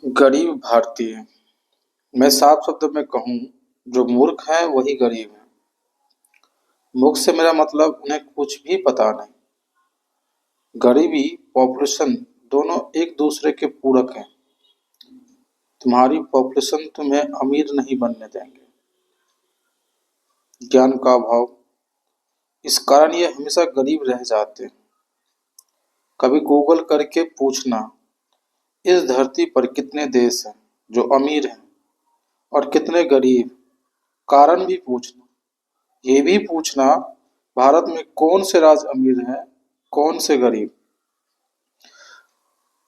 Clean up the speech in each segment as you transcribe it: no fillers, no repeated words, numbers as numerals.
गरीब भारतीय। मैं साफ शब्दों में कहूँ, जो मूर्ख है वही गरीब है। मूर्ख से मेरा मतलब उन्हें कुछ भी पता नहीं। गरीबी पॉपुलेशन दोनों एक दूसरे के पूरक हैं। तुम्हारी पॉपुलेशन तुम्हें अमीर नहीं बनने देंगे। ज्ञान का अभाव, इस कारण ये हमेशा गरीब रह जाते हैं। कभी गूगल करके पूछना, इस धरती पर कितने देश हैं जो अमीर हैं और कितने गरीब। कारण भी पूछना, ये भी पूछना, भारत में कौन से राज्य अमीर हैं, कौन से गरीब।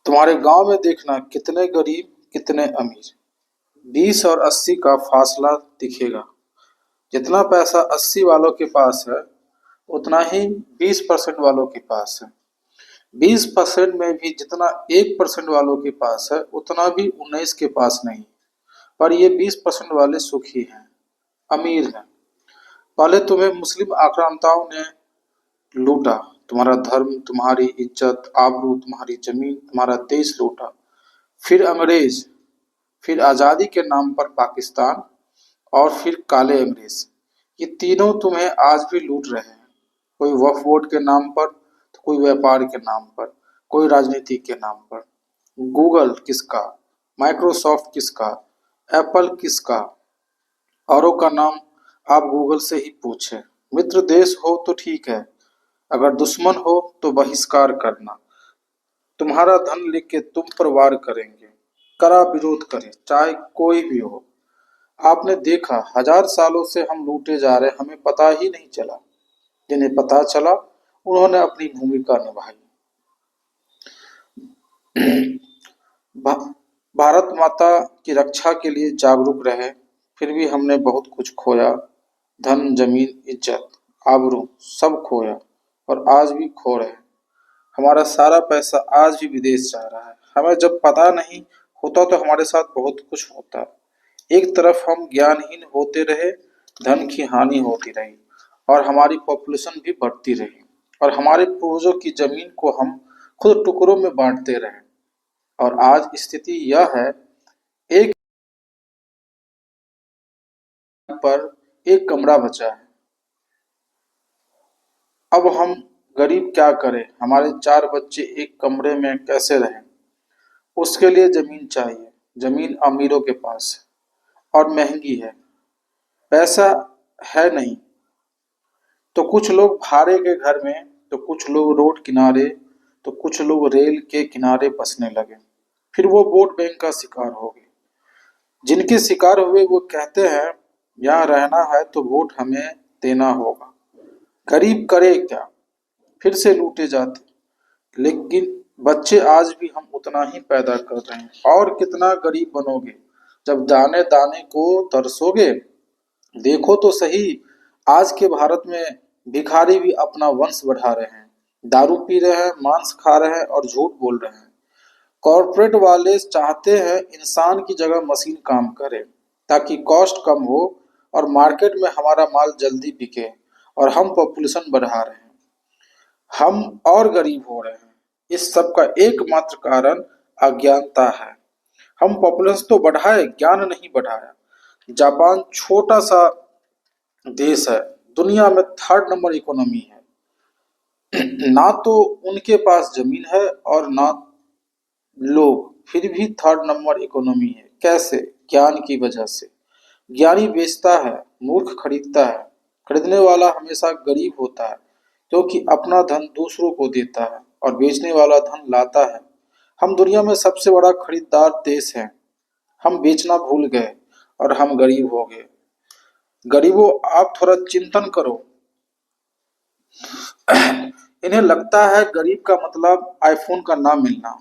तुम्हारे गांव में देखना कितने गरीब कितने अमीर। 20 और 80 का फासला दिखेगा। जितना पैसा 80 वालों के पास है उतना ही 20% वालों के पास है। 20% में भी जितना 1% वालों के पास है उतना भी 19 के पास नहीं। पर ये 20% वाले सुखी हैं, अमीर हैं। पहले तुम्हें मुस्लिम आक्रांताओं ने लूटा, तुम्हारा धर्म, तुम्हारी इज्जत, आबरू, तुम्हारी जमीन, तुम्हारा देश लूटा। फिर अंग्रेज, फिर आजादी के नाम पर पाकिस्तान और फिर काले अंग्रेज। ये तीनों तुम्हें आज भी लूट रहे हैं। कोई वक्फ बोर्ड के नाम पर, तो कोई व्यापार के नाम पर, कोई राजनीति के नाम पर। गूगल किसका, माइक्रोसॉफ्ट किसका, एप्पल किसका। औरों का नाम आप गूगल से ही पूछें। मित्र देश हो तो ठीक है, अगर दुश्मन हो तो बहिष्कार करना। तुम्हारा धन लेके तुम पर वार करेंगे। कड़ा विरोध करें, चाहे कोई भी हो। आपने देखा, 1000 सालों से हम लूटे जा रहे, हमें पता ही नहीं चला। जिन्हें पता चला उन्होंने अपनी भूमिका निभाई। भारत माता की रक्षा के लिए जागरूक रहे, फिर भी हमने बहुत कुछ खोया। धन, जमीन, इज्जत, आबरू सब खोया और आज भी खो रहे हैं। हमारा सारा पैसा आज भी विदेश जा रहा है। हमें जब पता नहीं होता तो हमारे साथ बहुत कुछ होता। एक तरफ हम ज्ञानहीन होते रहे, धन की हानि होती रही और हमारी पॉपुलेशन भी बढ़ती रही और हमारे पूर्वजों की जमीन को हम खुद टुकड़ों में बांटते रहे। और आज स्थिति यह है, एक पर एक कमरा बचा है। अब हम गरीब क्या करें, हमारे 4 बच्चे एक कमरे में कैसे रहें। उसके लिए जमीन चाहिए। जमीन अमीरों के पास है और महंगी है। पैसा है नहीं तो कुछ लोग भाड़े के घर में, तो कुछ लोग रोड किनारे, तो कुछ लोग रेल के किनारे बसने लगे। फिर वो वोट बैंक का शिकार हो गए। जिनके शिकार हुए वो कहते हैं, यहाँ रहना है तो वोट हमें देना होगा। गरीब करे क्या, फिर से लूटे जाते। लेकिन बच्चे आज भी हम उतना ही पैदा कर रहे हैं। और कितना गरीब बनोगे जब दाने दाने को तरसोगे। देखो तो सही, आज के भारत में भिखारी भी अपना वंश बढ़ा रहे हैं। दारू पी रहे हैं, मांस खा रहे हैं और झूठ बोल रहे हैं। कॉरपोरेट वाले चाहते हैं इंसान की जगह मशीन काम करे, ताकि कॉस्ट कम हो और मार्केट में हमारा माल जल्दी बिके। और हम पॉपुलेशन बढ़ा रहे हैं, हम और गरीब हो रहे हैं। इस सब का एकमात्र कारण अज्ञानता है। हम पॉपुलेशन तो बढ़ाए, ज्ञान नहीं बढ़ाया। जापान छोटा सा देश है, दुनिया में 3rd नंबर इकोनॉमी है। ना तो उनके पास जमीन है और ना लोग, फिर भी 3rd नंबर इकोनॉमी है। कैसे? ज्ञान की वजह से। ज्ञानी बेचता है, मूर्ख खरीदता है। खरीदने वाला हमेशा गरीब होता है, क्योंकि अपना धन दूसरों को देता है और बेचने वाला धन लाता है। हम दुनिया में सबसे बड़ा खरीदार देश हैं। हम बेचना भूल गए और हम गरीब हो गए। गरीबों, आप थोड़ा चिंतन करो। इन्हें लगता है गरीब का मतलब आईफोन का ना मिलना,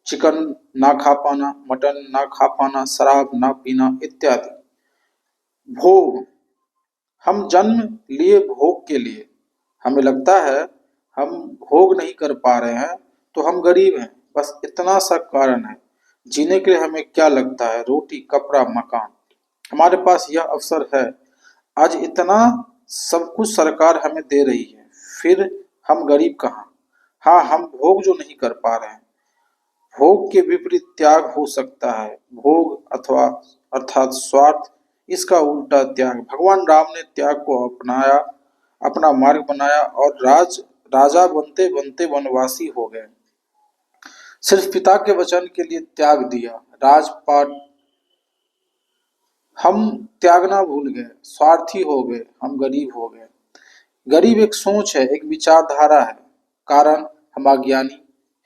चिकन ना खा पाना, मटन ना खा पाना, शराब ना पीना इत्यादि। भोग, हम जन्म लिए भोग के लिए। हमें लगता है हम भोग नहीं कर पा रहे हैं तो हम गरीब हैं। बस इतना सा कारण है। जीने के लिए हमें क्या लगता है? रोटी, कपड़ा, मकान। हमारे पास यह अवसर है। आज इतना सब कुछ सरकार हमें दे रही है, फिर हम गरीब कहाँ? हाँ, हम भोग जो नहीं कर पा रहे हैं। भोग के विपरीत त्याग हो सकता है। भोग अथवा अर्थात स्वार्थ, इसका उल्टा त्याग। भगवान राम ने त्याग को अपनाया, अपना मार्ग बनाया और राजा बनते बनते वनवासी हो गए। सिर्फ पिता के वचन के लिए त्याग दिया। राजपाट हम त्यागना भूल गए, स्वार्थी हो गए, हम गरीब हो गए। गरीब एक सोच है, एक विचारधारा है। कारण हम अज्ञानी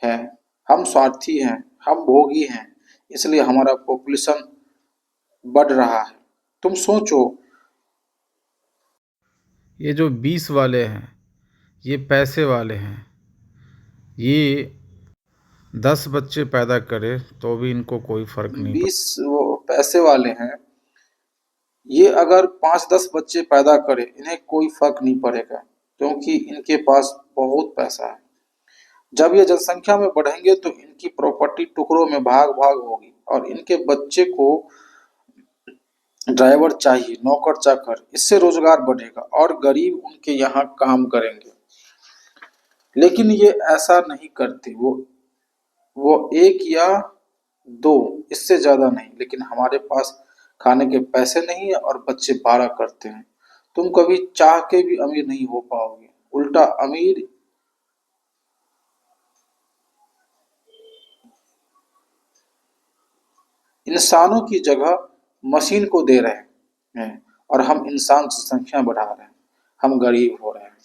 हैं, हम स्वार्थी हैं, हम भोगी हैं, इसलिए हमारा पॉपुलेशन बढ़ रहा है। तुम सोचो, ये जो 20 वाले हैं, ये पैसे वाले हैं। ये 10 बच्चे पैदा करे तो भी इनको कोई फर्क नहीं 20 वो पैसे वाले हैं, ये अगर 5-10 बच्चे पैदा करें इन्हें कोई फर्क नहीं पड़ेगा, क्योंकि इनके पास बहुत पैसा है। जब ये जनसंख्या में बढ़ेंगे तो इनकी प्रॉपर्टी टुकड़ों में भाग भाग होगी और इनके बच्चे को ड्राइवर चाहिए, नौकर चाकर, इससे रोजगार बढ़ेगा और गरीब उनके यहाँ काम करेंगे। लेकिन ये ऐसा नहीं करते। वो एक या दो, इससे ज्यादा नहीं। लेकिन हमारे पास खाने के पैसे नहीं है और बच्चे 12 करते हैं। तुम कभी चाह के भी अमीर नहीं हो पाओगे। उल्टा अमीर इंसानों की जगह मशीन को दे रहे हैं और हम इंसान की संख्या बढ़ा रहे हैं। हम गरीब हो रहे हैं।